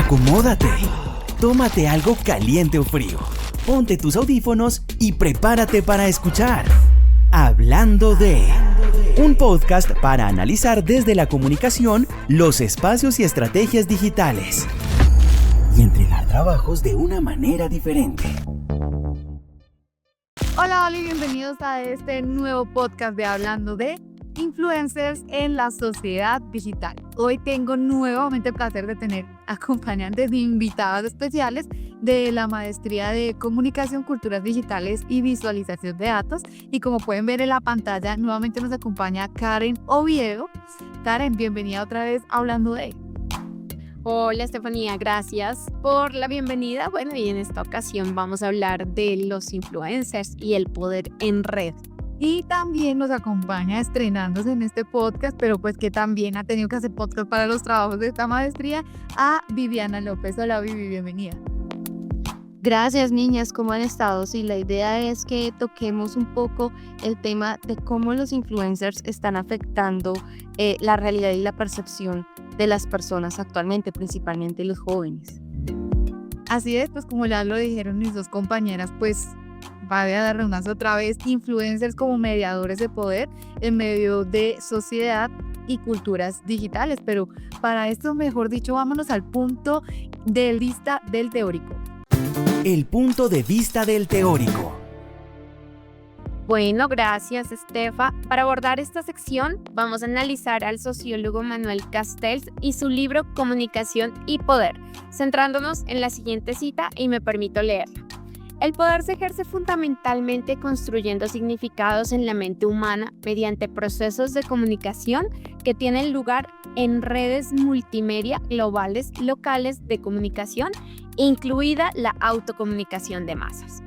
Acomódate, tómate algo caliente o frío, ponte tus audífonos y prepárate para escuchar Hablando de, un podcast para analizar desde la comunicación los espacios y estrategias digitales y entregar trabajos de una manera diferente. Hola y bienvenidos a este nuevo podcast de Hablando de Influencers en la Sociedad Digital. Hoy tengo nuevamente el placer de tener acompañantes e invitados especiales de la Maestría de Comunicación, Culturas Digitales y Visualización de Datos. Y como pueden ver en la pantalla, nuevamente nos acompaña Karen Oviedo. Karen, bienvenida otra vez a Hablando de. Hola Estefanía, gracias por la bienvenida. Bueno, y en esta ocasión vamos a hablar de los influencers y el poder en red. Y también nos acompaña estrenándose en este podcast, pero pues que también ha tenido que hacer podcast para los trabajos de esta maestría, a Viviana López. Hola Vivi, bienvenida. Gracias niñas, ¿cómo han estado? Sí, la idea es que toquemos un poco el tema de cómo los influencers están afectando la realidad y la percepción de las personas actualmente, principalmente los jóvenes. Así es, pues como ya lo dijeron mis dos compañeras, pues va a dar redundancia otra vez, influencers como mediadores de poder en medio de sociedad y culturas digitales. Pero para esto, mejor dicho, vámonos al punto de vista del teórico. El punto de vista del teórico. Bueno, gracias Estefa. Para abordar esta sección vamos a analizar al sociólogo Manuel Castells y su libro Comunicación y Poder, centrándonos en la siguiente cita y me permito leerla. El poder se ejerce fundamentalmente construyendo significados en la mente humana mediante procesos de comunicación que tienen lugar en redes multimedia globales locales de comunicación, incluida la autocomunicación de masas.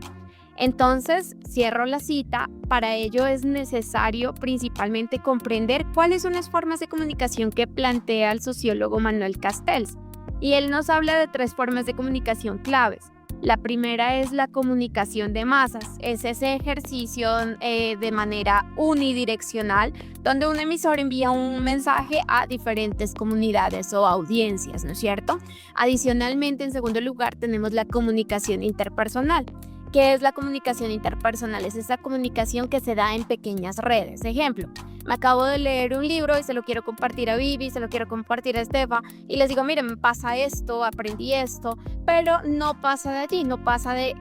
Entonces, cierro la cita. Para ello es necesario principalmente comprender cuáles son las formas de comunicación que plantea el sociólogo Manuel Castells. Y él nos habla de 3 formas de comunicación claves. La primera es la comunicación de masas, es ese ejercicio de manera unidireccional donde un emisor envía un mensaje a diferentes comunidades o audiencias, ¿no es cierto? Adicionalmente, en segundo lugar, tenemos la comunicación interpersonal. ¿Qué es la comunicación interpersonal? Es esa comunicación que se da en pequeñas redes. Ejemplo, me acabo de leer un libro y se lo quiero compartir a Vivi, se lo quiero compartir a Estefa y les digo, miren, me pasa esto, aprendí esto, pero no pasa de allí, no pasa de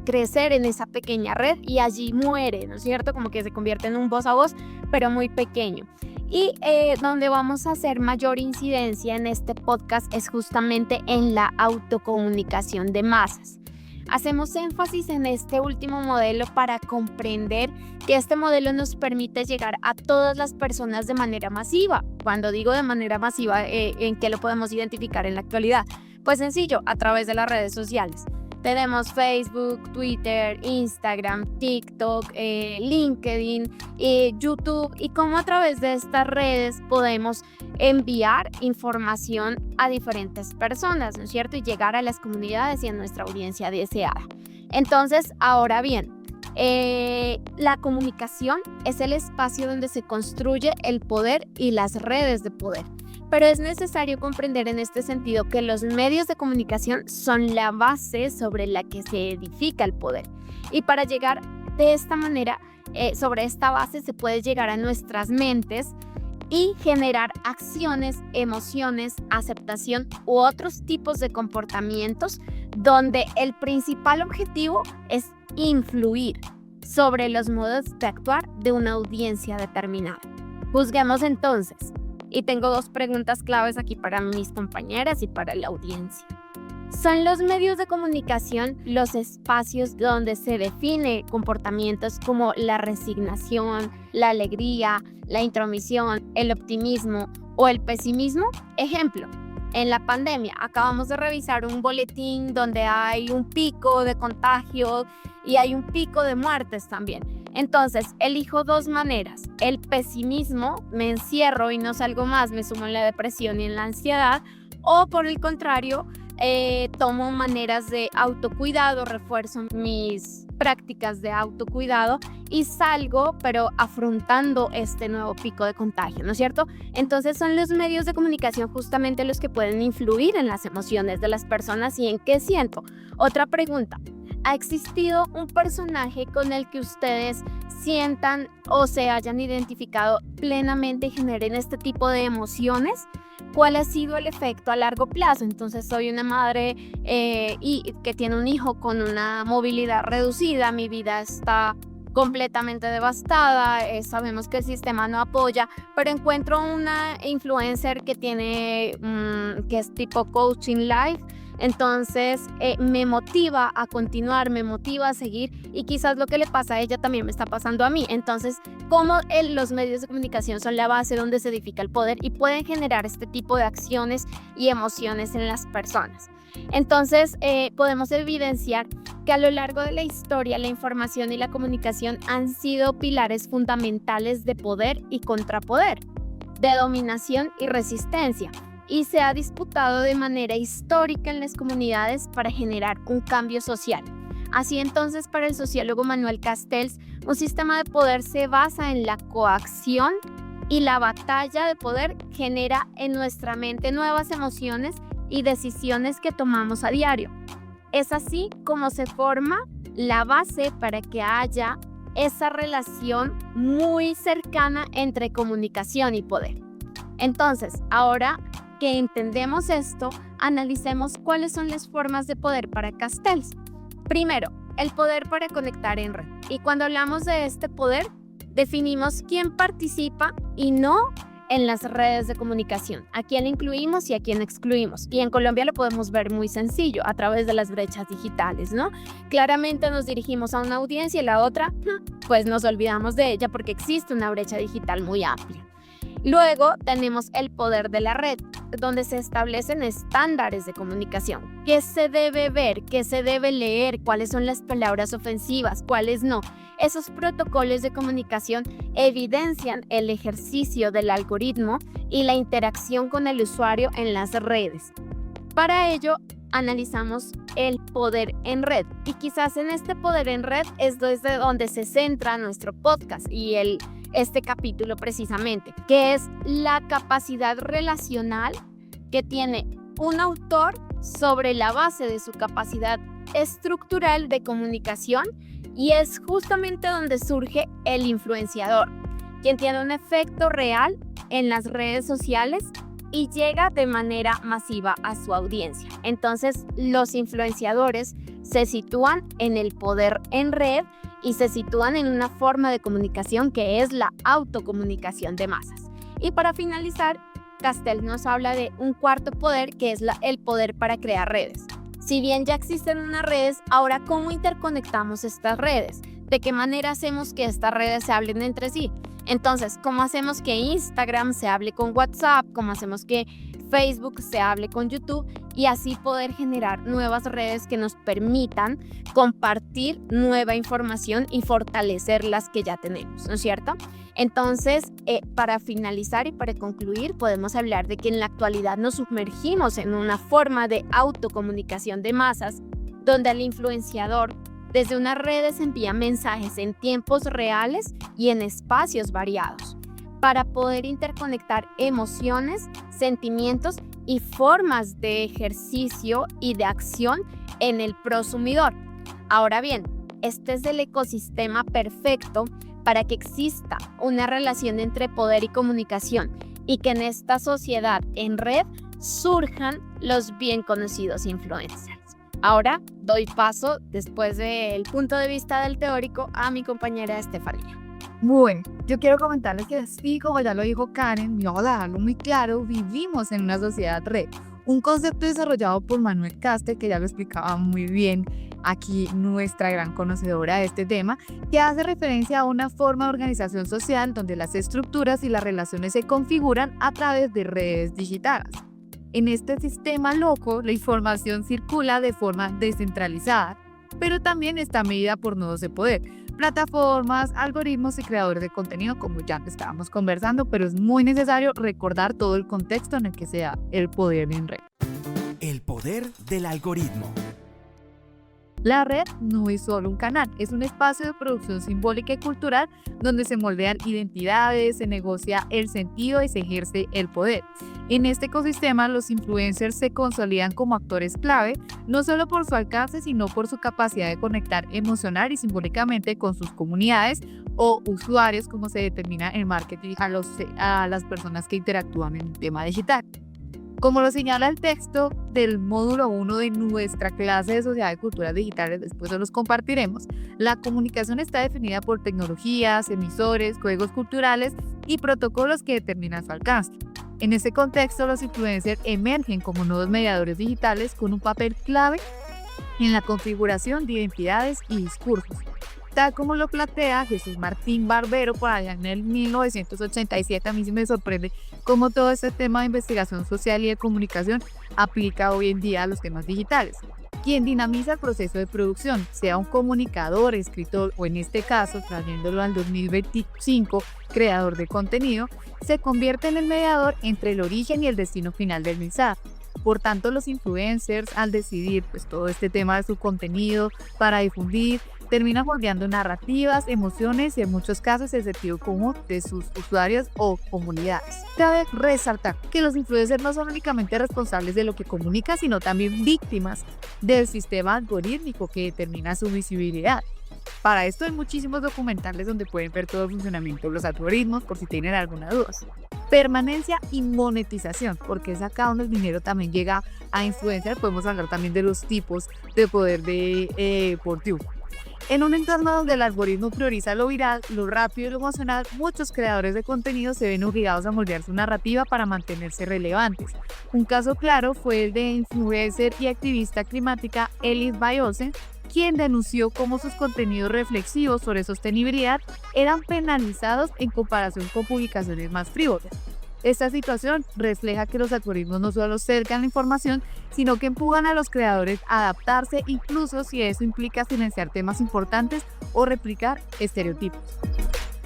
crecer en esa pequeña red y allí muere, ¿no es cierto? Como que se convierte en un voz a voz, pero muy pequeño. Y donde vamos a hacer mayor incidencia en este podcast es justamente en la autocomunicación de masas. Hacemos énfasis en este último modelo para comprender que este modelo nos permite llegar a todas las personas de manera masiva. Cuando digo de manera masiva, ¿en qué lo podemos identificar en la actualidad? Pues sencillo, a través de las redes sociales. Tenemos Facebook, Twitter, Instagram, TikTok, LinkedIn, YouTube y cómo a través de estas redes podemos enviar información a diferentes personas, ¿no es cierto? Y llegar a las comunidades y a nuestra audiencia deseada. Entonces, ahora bien, la comunicación es el espacio donde se construye el poder y las redes de poder. Pero es necesario comprender en este sentido que los medios de comunicación son la base sobre la que se edifica el poder. Y para llegar de esta manera, sobre esta base se puede llegar a nuestras mentes y generar acciones, emociones, aceptación u otros tipos de comportamientos donde el principal objetivo es influir sobre los modos de actuar de una audiencia determinada. Juzguemos entonces. Y tengo 2 preguntas claves aquí para mis compañeras y para la audiencia. ¿Son los medios de comunicación los espacios donde se define comportamientos como la resignación, la alegría, la intromisión, el optimismo o el pesimismo? Ejemplo, en la pandemia acabamos de revisar un boletín donde hay un pico de contagios y hay un pico de muertes también. Entonces, elijo 2 maneras. El pesimismo, me encierro y no salgo más, me sumo en la depresión y en la ansiedad. O por el contrario, tomo maneras de autocuidado, refuerzo mis prácticas de autocuidado y salgo, pero afrontando este nuevo pico de contagio, ¿no es cierto? Entonces son los medios de comunicación justamente los que pueden influir en las emociones de las personas y en qué siento. Otra pregunta, ¿ha existido un personaje con el que ustedes sientan o se hayan identificado plenamente y generen este tipo de emociones? ¿Cuál ha sido el efecto a largo plazo? Entonces soy una madre y que tiene un hijo con una movilidad reducida, mi vida está completamente devastada, sabemos que el sistema no apoya, pero encuentro una influencer que tiene, que es tipo coaching live. Entonces me motiva a continuar, me motiva a seguir y quizás lo que le pasa a ella también me está pasando a mí. Entonces, cómo los medios de comunicación son la base donde se edifica el poder y pueden generar este tipo de acciones y emociones en las personas. Entonces, podemos evidenciar que a lo largo de la historia la información y la comunicación han sido pilares fundamentales de poder y contrapoder, de dominación y resistencia. Y se ha disputado de manera histórica en las comunidades para generar un cambio social. Así entonces, para el sociólogo Manuel Castells, un sistema de poder se basa en la coacción y la batalla de poder genera en nuestra mente nuevas emociones y decisiones que tomamos a diario. Es así como se forma la base para que haya esa relación muy cercana entre comunicación y poder. Entonces, ahora que entendemos esto, analicemos cuáles son las formas de poder para Castells. Primero, el poder para conectar en red. Y cuando hablamos de este poder, definimos quién participa y no en las redes de comunicación, a quién incluimos y a quién excluimos. Y en Colombia lo podemos ver muy sencillo, a través de las brechas digitales, ¿no? Claramente nos dirigimos a una audiencia y la otra, pues nos olvidamos de ella porque existe una brecha digital muy amplia. Luego tenemos el poder de la red, donde se establecen estándares de comunicación. ¿Qué se debe ver? ¿Qué se debe leer? ¿Cuáles son las palabras ofensivas? ¿Cuáles no? Esos protocolos de comunicación evidencian el ejercicio del algoritmo y la interacción con el usuario en las redes. Para ello, analizamos el poder en red. Y quizás en este poder en red es desde donde se centra nuestro podcast y este capítulo precisamente, que es la capacidad relacional que tiene un autor sobre la base de su capacidad estructural de comunicación, y es justamente donde surge el influenciador, quien tiene un efecto real en las redes sociales y llega de manera masiva a su audiencia. Entonces, los influenciadores se sitúan en el poder en red y se sitúan en una forma de comunicación que es la autocomunicación de masas. Y para finalizar, Castells nos habla de un cuarto poder, que es el poder para crear redes. Si bien ya existen unas redes, ahora ¿cómo interconectamos estas redes? ¿De qué manera hacemos que estas redes se hablen entre sí? Entonces, ¿cómo hacemos que Instagram se hable con WhatsApp? ¿Cómo hacemos que Facebook se hable con YouTube? Y así poder generar nuevas redes que nos permitan compartir nueva información y fortalecer las que ya tenemos, ¿no es cierto? Entonces, para finalizar y para concluir, podemos hablar de que en la actualidad nos sumergimos en una forma de autocomunicación de masas, donde el influenciador desde unas redes envía mensajes en tiempos reales y en espacios variados, para poder interconectar emociones, sentimientos y formas de ejercicio y de acción en el prosumidor. Ahora bien, este es el ecosistema perfecto para que exista una relación entre poder y comunicación, y que en esta sociedad en red surjan los bien conocidos influencers. Ahora doy paso, después del punto de vista del teórico, a mi compañera Estefanía. Bueno, yo quiero comentarles que así como ya lo dijo Karen, y vamos a dejarlo muy claro, vivimos en una sociedad red. Un concepto desarrollado por Manuel Castells, que ya lo explicaba muy bien aquí nuestra gran conocedora de este tema, que hace referencia a una forma de organización social donde las estructuras y las relaciones se configuran a través de redes digitales. En este sistema loco, la información circula de forma descentralizada, pero también está medida por nodos de poder, plataformas, algoritmos y creadores de contenido, como ya estábamos conversando, pero es muy necesario recordar todo el contexto en el que se da el poder en red. El poder del algoritmo. La red no es solo un canal, es un espacio de producción simbólica y cultural donde se moldean identidades, se negocia el sentido y se ejerce el poder. En este ecosistema, los influencers se consolidan como actores clave, no solo por su alcance, sino por su capacidad de conectar emocional y simbólicamente con sus comunidades o usuarios, como se determina en marketing a las personas que interactúan en el tema digital. Como lo señala el texto del módulo 1 de nuestra clase de Sociedad y Culturas Digitales, después se los compartiremos, la comunicación está definida por tecnologías, emisores, códigos culturales y protocolos que determinan su alcance. En ese contexto, los influencers emergen como nuevos mediadores digitales con un papel clave en la configuración de identidades y discursos. Tal como lo plantea Jesús Martín Barbero por allá en el 1987, a mí sí me sorprende cómo todo este tema de investigación social y de comunicación aplica hoy en día a los temas digitales. Quien dinamiza el proceso de producción, sea un comunicador, escritor o en este caso, trayéndolo al 2025, creador de contenido, se convierte en el mediador entre el origen y el destino final del mensaje. Por tanto, los influencers, al decidir todo este tema de su contenido para difundir, terminan moldeando narrativas, emociones y en muchos casos el sentido común de sus usuarios o comunidades. Cabe resaltar que los influencers no son únicamente responsables de lo que comunican, sino también víctimas del sistema algorítmico que determina su visibilidad. Para esto hay muchísimos documentales donde pueden ver todo el funcionamiento de los algoritmos por si tienen alguna duda. Permanencia y monetización, porque es acá donde el dinero también llega a influenciar. Podemos hablar también de los tipos de poder por view. En un entorno donde el algoritmo prioriza lo viral, lo rápido y lo emocional, muchos creadores de contenido se ven obligados a moldear su narrativa para mantenerse relevantes. Un caso claro fue el de influencer y activista climática Elis Bayolsen, quien denunció cómo sus contenidos reflexivos sobre sostenibilidad eran penalizados en comparación con publicaciones más frívolas. Esta situación refleja que los algoritmos no solo cercan la información, sino que empujan a los creadores a adaptarse, incluso si eso implica silenciar temas importantes o replicar estereotipos.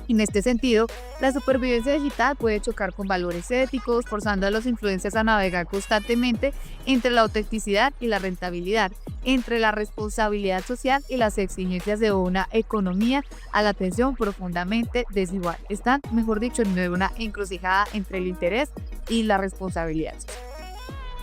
En este sentido, la supervivencia digital puede chocar con valores éticos, forzando a los influencers a navegar constantemente entre la autenticidad y la rentabilidad, entre la responsabilidad social y las exigencias de una economía a la atención profundamente desigual. Están, mejor dicho, en una encrucijada entre el interés y la responsabilidad social.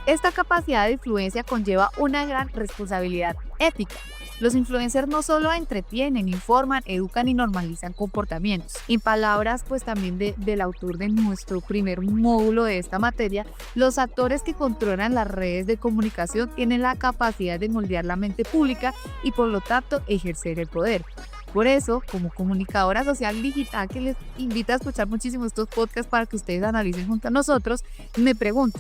Esta capacidad de influencia conlleva una gran responsabilidad ética. Los influencers no solo entretienen, informan, educan y normalizan comportamientos. En palabras también del autor de nuestro primer módulo de esta materia, los actores que controlan las redes de comunicación tienen la capacidad de moldear la mente pública y por lo tanto ejercer el poder. Por eso, como comunicadora social digital que les invito a escuchar muchísimo estos podcasts para que ustedes analicen junto a nosotros, me pregunto,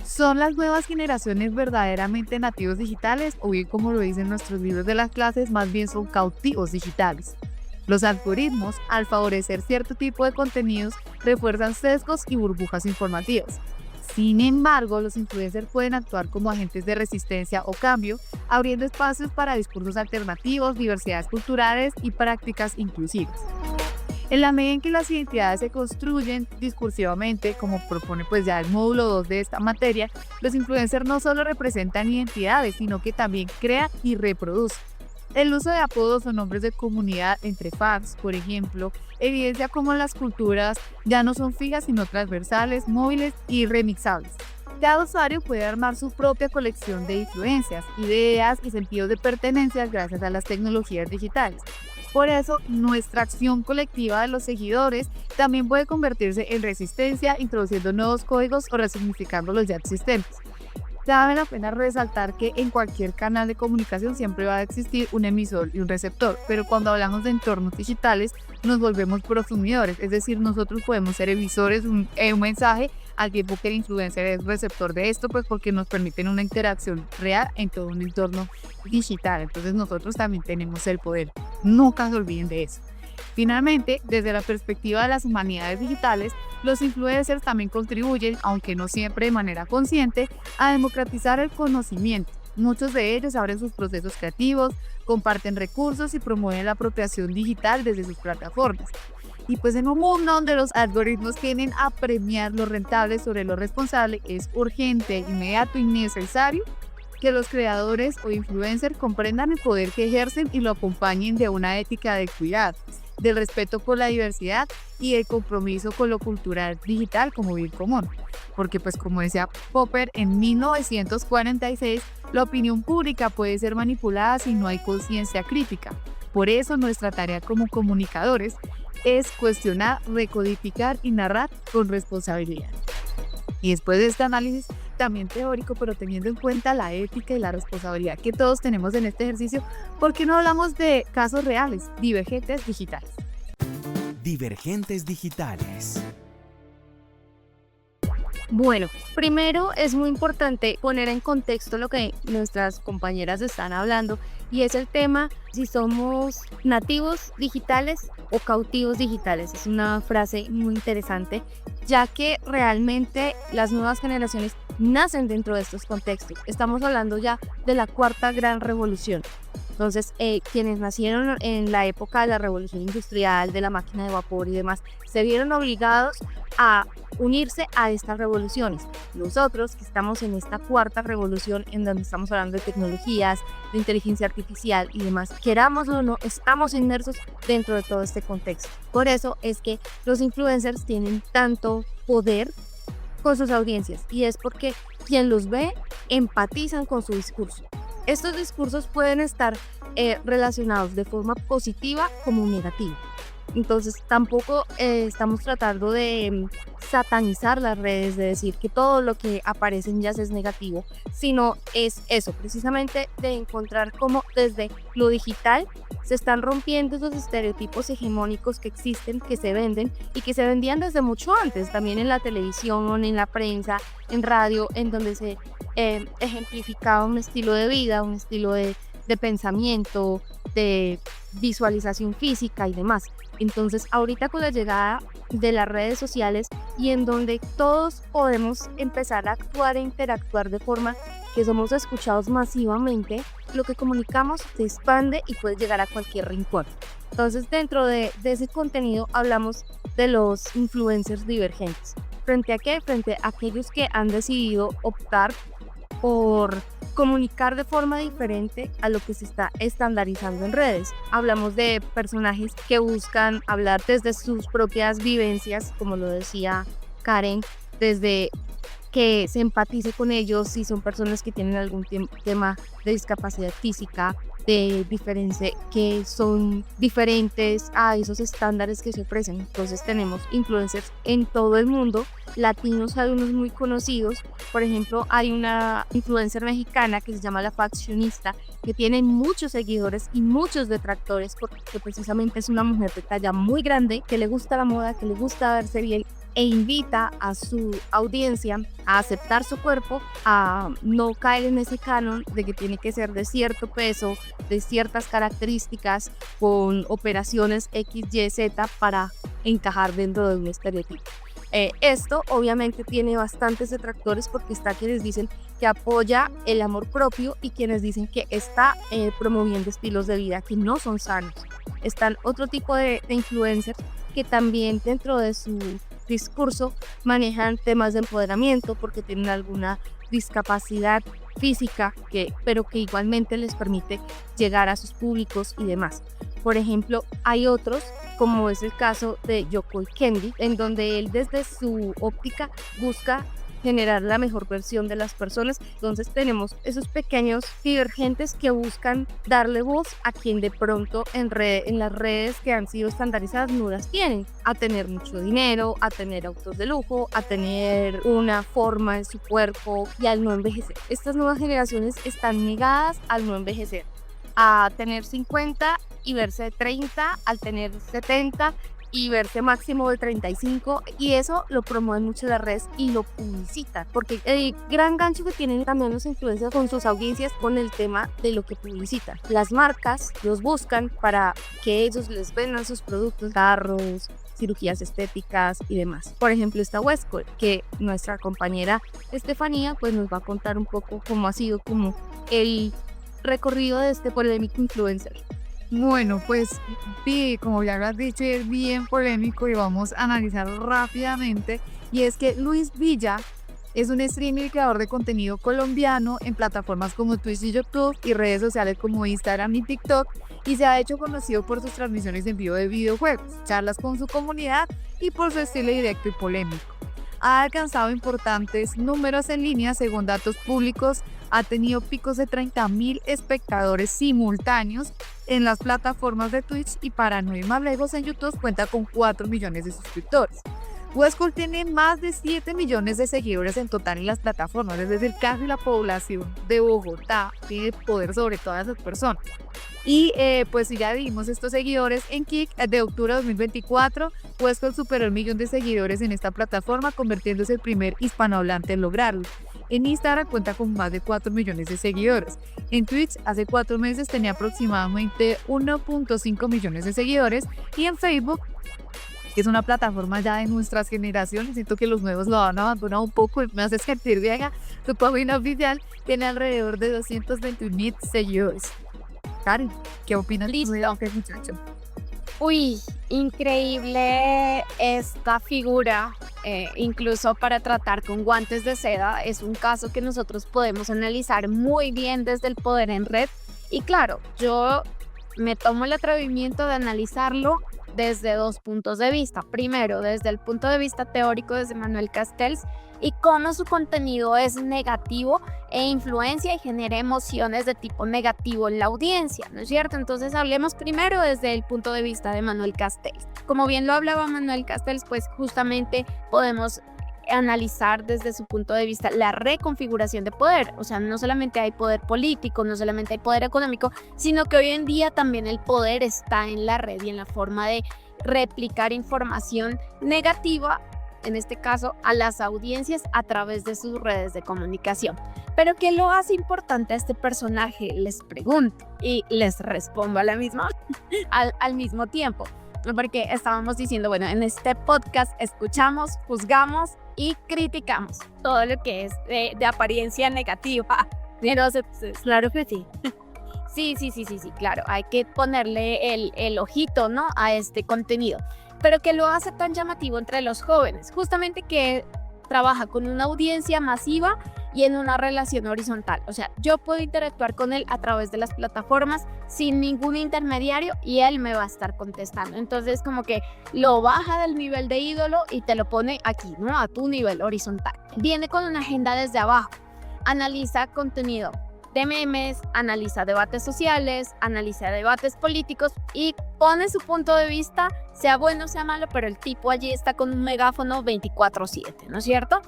¿son las nuevas generaciones verdaderamente nativos digitales o bien, como lo dicen nuestros libros de las clases, más bien son cautivos digitales? Los algoritmos, al favorecer cierto tipo de contenidos, refuerzan sesgos y burbujas informativas. Sin embargo, los influencers pueden actuar como agentes de resistencia o cambio, abriendo espacios para discursos alternativos, diversidades culturales y prácticas inclusivas. En la medida en que las identidades se construyen discursivamente, como propone ya el módulo 2 de esta materia, los influencers no solo representan identidades, sino que también crean y reproducen. El uso de apodos o nombres de comunidad entre fans, por ejemplo, evidencia cómo las culturas ya no son fijas, sino transversales, móviles y remixables. Cada usuario puede armar su propia colección de influencias, ideas y sentidos de pertenencia gracias a las tecnologías digitales. Por eso, nuestra acción colectiva de los seguidores también puede convertirse en resistencia, introduciendo nuevos códigos o resignificando los ya existentes. Cabe la pena resaltar que en cualquier canal de comunicación siempre va a existir un emisor y un receptor, pero cuando hablamos de entornos digitales nos volvemos prosumidores, es decir, nosotros podemos ser emisores de un mensaje al tiempo que el influencer es receptor de esto, porque nos permiten una interacción real en todo un entorno digital. Entonces nosotros también tenemos el poder. Nunca se olviden de eso. Finalmente, desde la perspectiva de las humanidades digitales, los influencers también contribuyen, aunque no siempre de manera consciente, a democratizar el conocimiento. Muchos de ellos abren sus procesos creativos, comparten recursos y promueven la apropiación digital desde sus plataformas. Y en un mundo donde los algoritmos tienden a premiar lo rentable sobre lo responsable, es urgente, inmediato y necesario que los creadores o influencers comprendan el poder que ejercen y lo acompañen de una ética de cuidado, del respeto por la diversidad y el compromiso con lo cultural digital como bien común. Porque pues como decía Popper en 1946, la opinión pública puede ser manipulada si no hay conciencia crítica. Por eso nuestra tarea como comunicadores es cuestionar, recodificar y narrar con responsabilidad. Y después de este análisis también teórico, pero teniendo en cuenta la ética y la responsabilidad que todos tenemos en este ejercicio, ¿por qué no hablamos de casos reales, divergentes digitales? Divergentes digitales. Bueno, primero es muy importante poner en contexto lo que nuestras compañeras están hablando y es el tema si somos nativos digitales o cautivos digitales. Es una frase muy interesante, ya que realmente las nuevas generaciones nacen dentro de estos contextos. Estamos hablando ya de la cuarta gran revolución. Entonces, quienes nacieron en la época de la revolución industrial, de la máquina de vapor y demás, se vieron obligados a unirse a estas revoluciones. Nosotros, que estamos en esta cuarta revolución, en donde estamos hablando de tecnologías, de inteligencia artificial y demás, querámoslo o no, estamos inmersos dentro de todo este contexto. Por eso es que los influencers tienen tanto poder con sus audiencias, y es porque quien los ve empatizan con su discurso. Estos discursos pueden estar relacionados de forma positiva como negativa. Entonces tampoco estamos tratando de satanizar las redes, de decir que todo lo que aparece en ellas es negativo, sino es eso, precisamente de encontrar cómo desde lo digital se están rompiendo esos estereotipos hegemónicos que existen, que se venden y que se vendían desde mucho antes, también en la televisión, en la prensa, en radio, en donde se ejemplificaba un estilo de vida, un estilo de pensamiento, de visualización física y demás. Entonces, ahorita con la llegada de las redes sociales y en donde todos podemos empezar a actuar e interactuar de forma que somos escuchados masivamente, lo que comunicamos se expande y puede llegar a cualquier rincón. Entonces, dentro de ese contenido hablamos de los influencers divergentes. ¿Frente a qué? Frente a aquellos que han decidido optar por comunicar de forma diferente a lo que se está estandarizando en redes. Hablamos de personajes que buscan hablar desde sus propias vivencias, como lo decía Karen, desde que se empatice con ellos si son personas que tienen algún tema de discapacidad física, de diferencia, que son diferentes a esos estándares que se ofrecen. Entonces tenemos influencers en todo el mundo, latinos, hay unos muy conocidos. Por ejemplo, hay una influencer mexicana que se llama La Faccionista, que tiene muchos seguidores y muchos detractores porque precisamente es una mujer de talla muy grande, que le gusta la moda, que le gusta verse bien, e invita a su audiencia a aceptar su cuerpo, a no caer en ese canon de que tiene que ser de cierto peso, de ciertas características, con operaciones X, Y, Z para encajar dentro de un estereotipo. Esto obviamente tiene bastantes detractores porque está quienes dicen que apoya el amor propio y quienes dicen que está promoviendo estilos de vida que no son sanos. Están otro tipo de influencers que también dentro de su discurso manejan temas de empoderamiento porque tienen alguna discapacidad física, pero que igualmente les permite llegar a sus públicos y demás. Por ejemplo, hay otros, como es el caso de Yokoi Kendy, en donde él desde su óptica busca generar la mejor versión de las personas. Entonces tenemos esos pequeños divergentes que buscan darle voz a quien de pronto en las redes que han sido estandarizadas no las tienen, a tener mucho dinero, a tener autos de lujo, a tener una forma en su cuerpo y al no envejecer. Estas nuevas generaciones están negadas al no envejecer, a tener 50 y verse de 30, al tener 70 y verse máximo de 35, y eso lo promueven mucho las redes y lo publicitan, porque el gran gancho que tienen también los influencers con sus audiencias con el tema de lo que publicitan. Las marcas los buscan para que ellos les vendan sus productos, carros, cirugías estéticas y demás. Por ejemplo, está Westcol, que nuestra compañera Estefanía pues nos va a contar un poco cómo ha sido como el recorrido de este polémico influencer. Bueno, pues sí, como ya lo has dicho, es bien polémico y vamos a analizar rápidamente. Y es que Luis Villa Es un streamer y creador de contenido colombiano en plataformas como Twitch y YouTube y redes sociales como Instagram y TikTok, y se ha hecho conocido por sus transmisiones en vivo de videojuegos, charlas con su comunidad y por su estilo directo y polémico. Ha alcanzado importantes números en línea según datos públicos, ha tenido picos de 30.000 espectadores simultáneos en las plataformas de Twitch y, para no ir más lejos, en YouTube cuenta con 4 millones de suscriptores. Westcol tiene más de 7 millones de seguidores en total en las plataformas, es decir, casi la población de Bogotá tiene poder sobre todas esas personas. Y pues si ya vimos estos seguidores en Kick, de octubre de 2024, Westcol superó el 1.000.000 de seguidores en esta plataforma, convirtiéndose el primer hispanohablante en lograrlo. En Instagram cuenta con más de 4 millones de seguidores. En Twitch hace 4 meses tenía aproximadamente 1.5 millones de seguidores. Y en Facebook, que es una plataforma ya de nuestras generaciones, siento que los nuevos lo han abandonado un poco y me hace sentir vieja, su página oficial tiene alrededor de 221.000 seguidores. Karen, ¿qué opinas de este muchacho? Uy, increíble esta figura, incluso para tratar con guantes de seda. Es un caso que nosotros podemos analizar muy bien desde el poder en red. Y claro, yo me tomo el atrevimiento de analizarlo desde 2 puntos de vista. Primero, desde el punto de vista teórico, desde Manuel Castells, y cómo su contenido es negativo e influencia y genera emociones de tipo negativo en la audiencia, ¿no es cierto? Entonces hablemos primero desde el punto de vista de Manuel Castells. Como bien lo hablaba Manuel Castells, pues justamente podemos analizar desde su punto de vista la reconfiguración de poder. O sea, no solamente hay poder político, no solamente hay poder económico, sino que hoy en día también el poder está en la red y en la forma de replicar información negativa, en este caso a las audiencias, a través de sus redes de comunicación. Pero ¿qué lo hace importante a este personaje? Les pregunto y les respondo a la misma al mismo tiempo, porque estábamos diciendo, bueno, en este podcast escuchamos, juzgamos y criticamos todo lo que es de apariencia negativa. Entonces, Claro que sí. sí, claro, hay que ponerle el ojito, ¿no?, a este contenido. Pero ¿qué lo hace tan llamativo entre los jóvenes? Justamente que trabaja con una audiencia masiva y en una relación horizontal. O sea, yo puedo interactuar con él a través de las plataformas sin ningún intermediario y él me va a estar contestando. Entonces, como que lo baja del nivel de ídolo y te lo pone aquí, ¿no?, a tu nivel horizontal. Viene con una agenda desde abajo. Analiza contenido de memes, analiza debates sociales, analiza debates políticos y pone su punto de vista, sea bueno o sea malo, pero el tipo allí está con un megáfono 24/7, ¿no es cierto?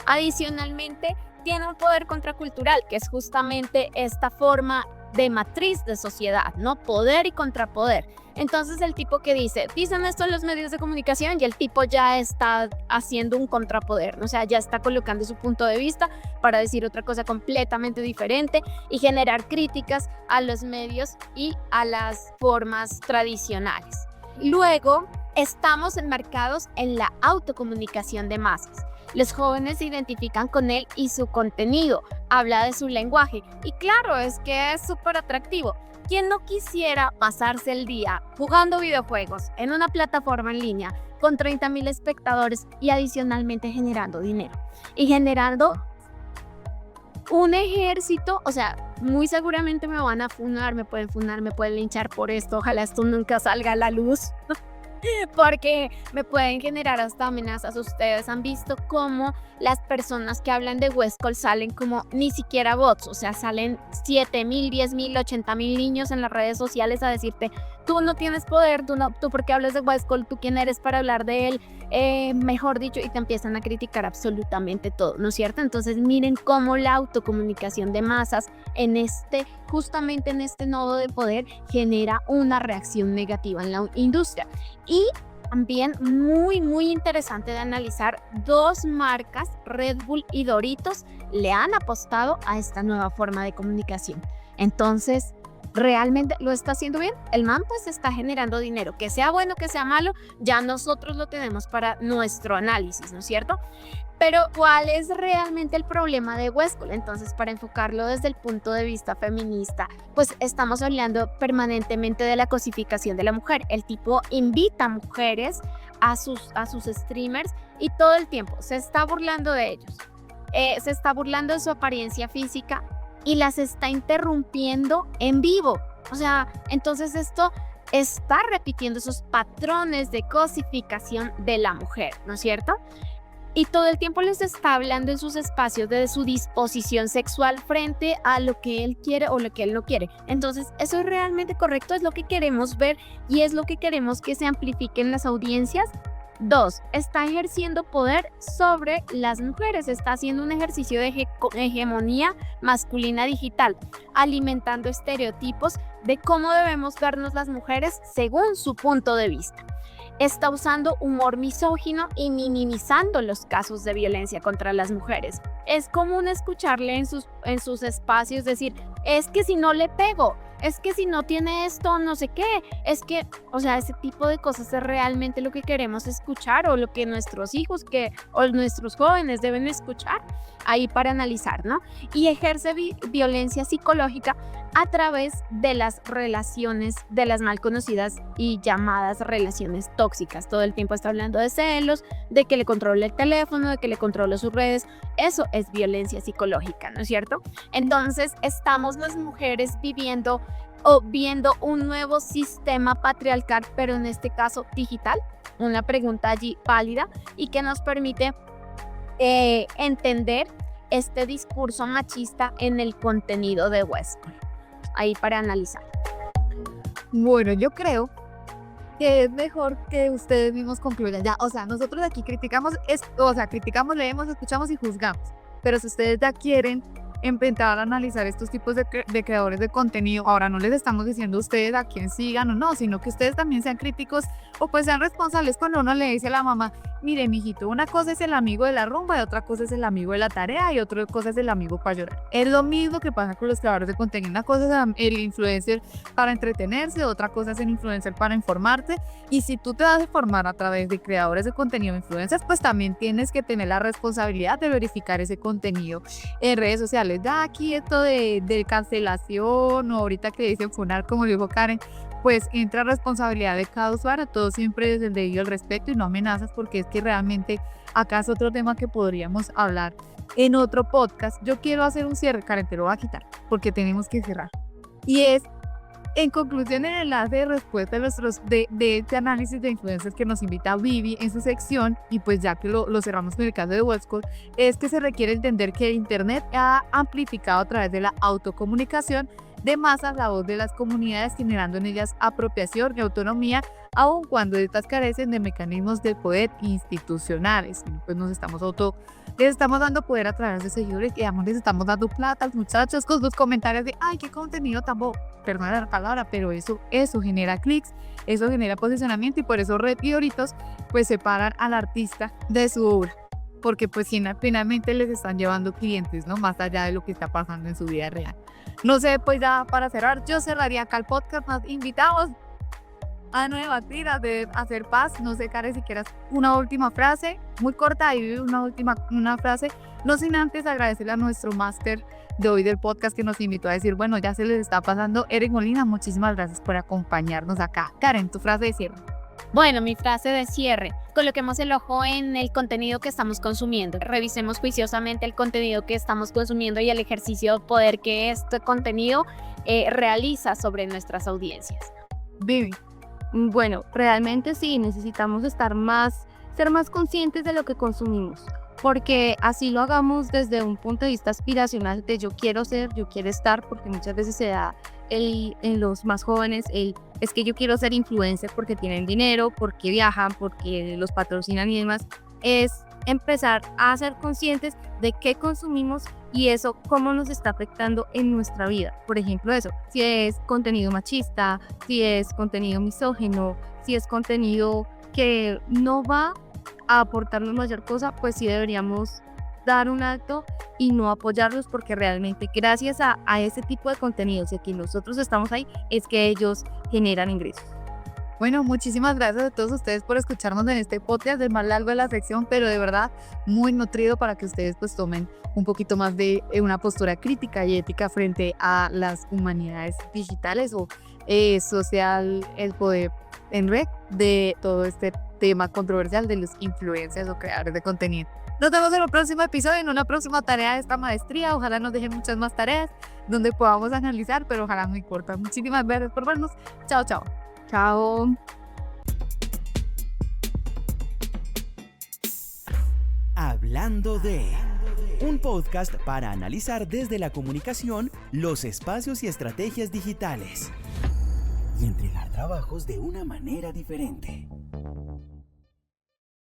Adicionalmente, tiene un poder contracultural, que es justamente esta forma de matriz de sociedad, ¿no? Poder y contrapoder. Entonces el tipo que dicen esto en los medios de comunicación, y el tipo ya está haciendo un contrapoder, ¿no? O sea, ya está colocando su punto de vista para decir otra cosa completamente diferente y generar críticas a los medios y a las formas tradicionales. Luego, estamos enmarcados en la autocomunicación de masas. Los jóvenes se identifican con él y su contenido, habla de su lenguaje y claro, es que es súper atractivo. ¿Quién no quisiera pasarse el día jugando videojuegos en una plataforma en línea con 30.000 espectadores y adicionalmente generando dinero? Y generando un ejército, o sea, muy seguramente me van a funar, me pueden linchar por esto, ojalá esto nunca salga a la luz. Porque me pueden generar hasta amenazas. Ustedes han visto cómo las personas que hablan de Westcol salen como ni siquiera bots, o sea, salen 7.000, 10.000, 80.000 niños en las redes sociales a decirte, tú no tienes poder, tú porque hablas de Westcol, tú quién eres para hablar de él, mejor dicho, y te empiezan a criticar absolutamente todo, ¿no es cierto? Entonces miren cómo la autocomunicación de masas justamente en este nodo de poder genera una reacción negativa en la industria. Y también muy interesante de analizar, 2 marcas, Red Bull y Doritos, le han apostado a esta nueva forma de comunicación. Entonces, ¿realmente lo está haciendo bien? El man pues está generando dinero, que sea bueno, que sea malo, ya nosotros lo tenemos para nuestro análisis, ¿no es cierto? Pero ¿cuál es realmente el problema de Westcol? Entonces, para enfocarlo desde el punto de vista feminista, pues estamos hablando permanentemente de la cosificación de la mujer. El tipo invita a mujeres a sus streamers y todo el tiempo se está burlando de ellos. se está burlando de su apariencia física y las está interrumpiendo en vivo. O sea, entonces esto está repitiendo esos patrones de cosificación de la mujer, ¿no es cierto? Y todo el tiempo les está hablando en sus espacios de su disposición sexual frente a lo que él quiere o lo que él no quiere. Entonces, eso es realmente correcto, es lo que queremos ver y es lo que queremos que se amplifique en las audiencias. 2. Está ejerciendo poder sobre las mujeres, está haciendo un ejercicio de hegemonía masculina digital, alimentando estereotipos de cómo debemos vernos las mujeres según su punto de vista. Está usando humor misógino y minimizando los casos de violencia contra las mujeres. Es común escucharle en sus espacios decir, es que si no le pego, es que si no tiene esto, no sé qué, es que, o sea, ese tipo de cosas es realmente lo que queremos escuchar o lo que nuestros hijos o nuestros jóvenes deben escuchar ahí para analizar, ¿no? Y ejerce violencia psicológica a través de las relaciones, de las mal conocidas y llamadas relaciones tóxicas. Todo el tiempo está hablando de celos, de que le controle el teléfono, de que le controle sus redes. Eso es violencia psicológica, ¿no es cierto? Entonces, estamos las mujeres viviendo o viendo un nuevo sistema patriarcal, pero en este caso digital. Una pregunta allí válida y que nos permite entender este discurso machista en el contenido de Westworld. Ahí para analizar. Bueno, yo creo que es mejor que ustedes mismos concluyan ya. O sea, nosotros aquí criticamos, criticamos, leemos, escuchamos y juzgamos. Pero si ustedes ya quieren empezar a analizar estos tipos de creadores de contenido, ahora no les estamos diciendo a ustedes a quién sigan o no, sino que ustedes también sean críticos o pues sean responsables cuando uno le dice a la mamá, mire, mijito, una cosa es el amigo de la rumba y otra cosa es el amigo de la tarea y otra cosa es el amigo para llorar. Es lo mismo que pasa con los creadores de contenido. Una cosa es el influencer para entretenerse, otra cosa es el influencer para informarte. Y si tú te vas a informar a través de creadores de contenido influencers, pues también tienes que tener la responsabilidad de verificar ese contenido en redes sociales. Ya aquí esto de cancelación o ahorita que dicen funar, como dijo Karen, pues entra responsabilidad de cada usuario, todo siempre desde el debido al respeto y no amenazas, porque es que realmente acá es otro tema que podríamos hablar en otro podcast. Yo quiero hacer un cierre, Karen, te lo voy a quitar porque tenemos que cerrar. Y es, en conclusión, el enlace de respuesta de este análisis de influencers que nos invita Vivi en su sección, y pues ya que lo cerramos con el caso de Westworld, es que se requiere entender que Internet ha amplificado a través de la autocomunicación de masas la voz de las comunidades, generando en ellas apropiación y autonomía, aun cuando estas carecen de mecanismos de poder institucionales. Pues les estamos dando poder a través de seguidores y además les estamos dando plata a los muchachos con sus comentarios de ay, qué contenido tan bobo, perdón la palabra, pero eso genera clics, eso genera posicionamiento, y por eso Red y Doritos pues separan al artista de su obra, porque pues finalmente les están llevando clientes, ¿no? Más allá de lo que está pasando en su vida real. No sé, pues ya para cerrar, yo cerraría acá el podcast. Nos invitamos a no debatir, a hacer paz. No sé, Karen, si quieras una última frase, muy corta, y una frase, no sin antes agradecerle a nuestro máster de hoy del podcast que nos invitó a decir, bueno, ya se les está pasando. Eric Molina, muchísimas gracias por acompañarnos acá. Karen, tu frase de cierre. Bueno, mi frase de cierre: coloquemos el ojo en el contenido que estamos consumiendo. Revisemos juiciosamente el contenido que estamos consumiendo y el ejercicio de poder que este contenido realiza sobre nuestras audiencias. Vivi. Bueno, realmente sí, necesitamos ser más conscientes de lo que consumimos, porque así lo hagamos desde un punto de vista aspiracional de yo quiero ser, yo quiero estar, porque muchas veces se da en los más jóvenes es que yo quiero ser influencer porque tienen dinero, porque viajan, porque los patrocinan y demás. Es empezar a ser conscientes de qué consumimos y eso cómo nos está afectando en nuestra vida. Por ejemplo, eso, si es contenido machista, si es contenido misógino, si es contenido que no va a aportarnos mayor cosa, pues sí deberíamos dar un alto y no apoyarlos, porque realmente gracias a ese tipo de contenidos y que nosotros estamos ahí es que ellos generan ingresos. Bueno, muchísimas gracias a todos ustedes por escucharnos en este podcast, del más largo de la sección, pero de verdad muy nutrido para que ustedes pues tomen un poquito más de una postura crítica y ética frente a las humanidades digitales o social, el poder en red de todo este tema controversial de los influencers o creadores de contenido. Nos vemos en un próximo episodio, en una próxima tarea de esta maestría. Ojalá nos dejen muchas más tareas donde podamos analizar, pero ojalá no importa. Muchísimas gracias por vernos. Chao, chao. Chao. Hablando de un podcast para analizar desde la comunicación los espacios y estrategias digitales y entregar trabajos de una manera diferente.